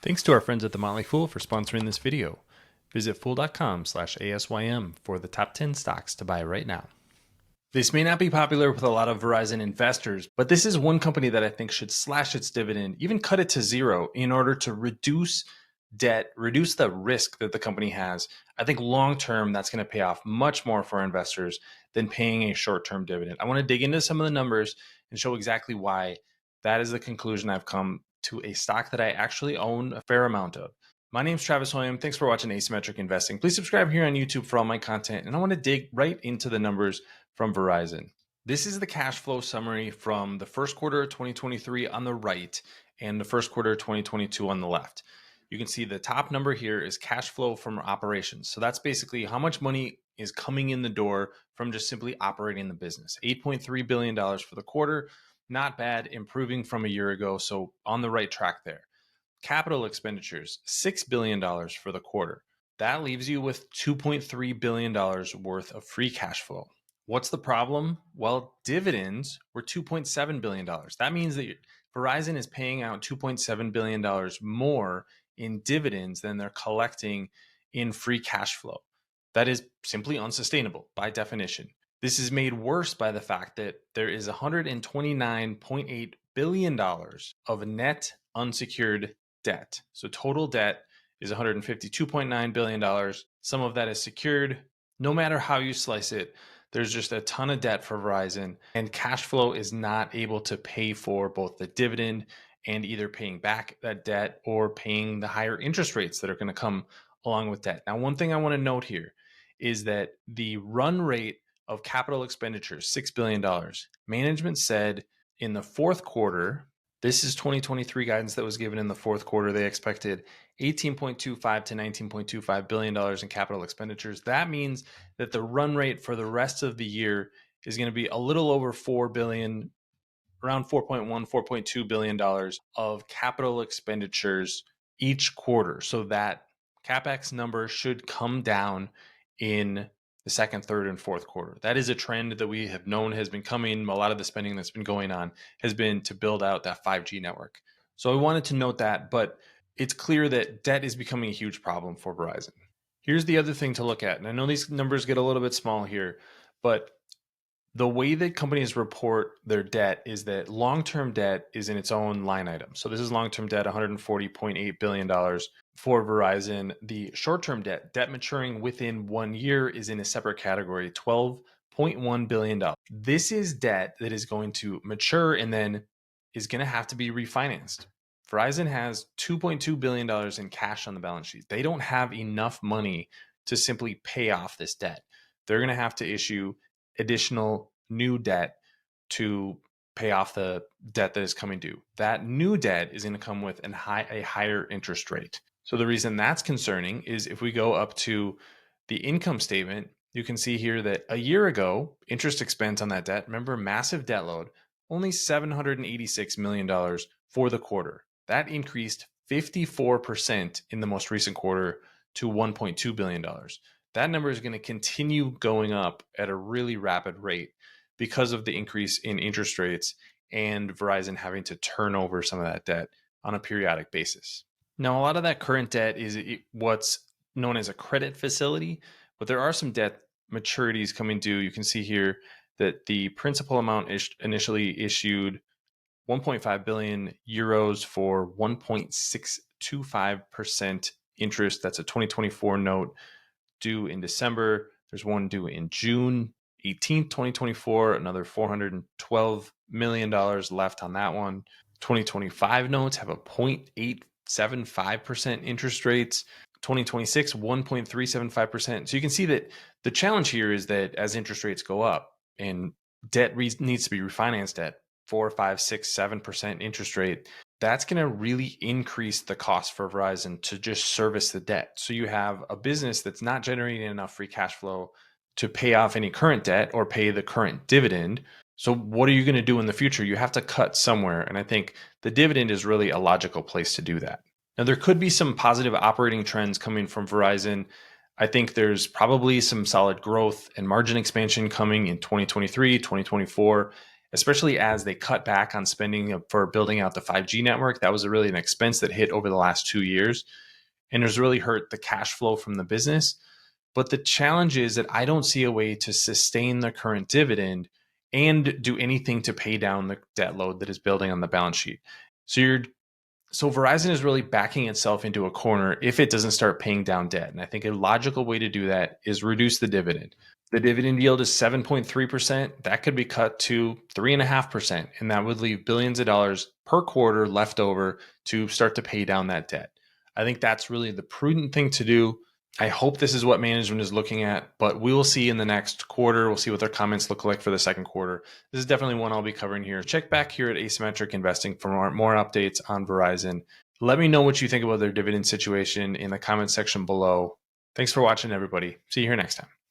Thanks to our friends at The Motley Fool for sponsoring this video. Visit fool.com/ASYM for the top 10 stocks to buy right now. This may not be popular with a lot of Verizon investors, but this is one company that I think should slash its dividend, even cut it to zero in order to reduce debt, reduce the risk that the company has. I think long term, that's going to pay off much more for investors than paying a short term dividend. I want to dig into some of the numbers and show exactly why that is the conclusion I've come to a stock that I actually own a fair amount of. My name is Travis William. Thanks for watching Asymmetric Investing. Please subscribe here on YouTube for all my content. And I want to dig right into the numbers from Verizon. This is the cash flow summary from the first quarter of 2023 on the right and the first quarter of 2022 on the left. You can see the top number here is cash flow from operations. So that's basically how much money is coming in the door from just simply operating the business. $8.3 billion for the quarter. Not bad, improving from a year ago. So on the right track there. Capital expenditures, $6 billion for the quarter. That leaves you with $2.3 billion worth of free cash flow. What's the problem? Well, dividends were $2.7 billion. That means that Verizon is paying out $2.7 billion more in dividends than they're collecting in free cash flow. That is simply unsustainable by definition. This is made worse by the fact that there is $129.8 billion of net unsecured debt. So total debt is $152.9 billion. Some of that is secured. No matter how you slice it, there's just a ton of debt for Verizon, and cash flow is not able to pay for both the dividend and either paying back that debt or paying the higher interest rates that are going to come along with that. Now, one thing I want to note here is that the run rate of capital expenditures, $6 billion, management said in the fourth quarter, this is 2023 guidance that was given in the fourth quarter. They expected $18.25 to $19.25 billion in capital expenditures. That means that the run rate for the rest of the year is going to be a little over $4 billion, around $4.1, $4.2 billion of capital expenditures each quarter. So that CapEx number should come down in the second, third, and fourth quarter. That is a trend that we have known has been coming. A lot of the spending that's been going on has been to build out that 5G network. So I wanted to note that, but it's clear that debt is becoming a huge problem for Verizon. Here's the other thing to look at. And I know these numbers get a little bit small here, but the way that companies report their debt is that long-term debt is in its own line item. So this is long-term debt, $140.8 billion for Verizon. The short-term debt maturing within 1 year, is in a separate category, $12.1 billion. This is debt that is going to mature and then is going to have to be refinanced. Verizon has $2.2 billion in cash on the balance sheet. They don't have enough money to simply pay off this debt. They're going to have to issue additional new debt to pay off the debt that is coming due. That new debt is going to come with a higher interest rate. So the reason that's concerning is if we go up to the income statement, you can see here that a year ago, interest expense on that debt, remember, massive debt load, only $786 million for the quarter. That increased 54% in the most recent quarter to $1.2 billion. That number is going to continue going up at a really rapid rate because of the increase in interest rates and Verizon having to turn over some of that debt on a periodic basis. Now, a lot of that current debt is what's known as a credit facility, but there are some debt maturities coming due. You can see here that the principal amount initially issued 1.5 billion euros for 1.625% interest. That's a 2024 note due in December. There's one due in June 18th, 2024, another $412 million left on that one. 2025 notes have a 0.875% interest rates. 2026, 1.375%. So you can see that the challenge here is that as interest rates go up and debt needs to be refinanced at 4, 5, 6, 7% interest rate, that's going to really increase the cost for Verizon to just service the debt. So you have a business that's not generating enough free cash flow to pay off any current debt or pay the current dividend. So what are you going to do in the future? You have to cut somewhere. And I think the dividend is really a logical place to do that. Now, there could be some positive operating trends coming from Verizon. I think there's probably some solid growth and margin expansion coming in 2023, 2024, especially as they cut back on spending for building out the 5G network. That was really an expense that hit over the last 2 years and has really hurt the cash flow from the business. But the challenge is that I don't see a way to sustain the current dividend and do anything to pay down the debt load that is building on the balance sheet. So Verizon is really backing itself into a corner if it doesn't start paying down debt. And I think a logical way to do that is reduce the dividend. The dividend yield is 7.3%. That could be cut to 3.5%. And that would leave billions of dollars per quarter left over to start to pay down that debt. I think that's really the prudent thing to do. I hope this is what management is looking at, but we will see in the next quarter. We'll see what their comments look like for the second quarter. This is definitely one I'll be covering here. Check back here at Asymmetric Investing for more updates on Verizon. Let me know what you think about their dividend situation in the comments section below. Thanks for watching, everybody. See you here next time.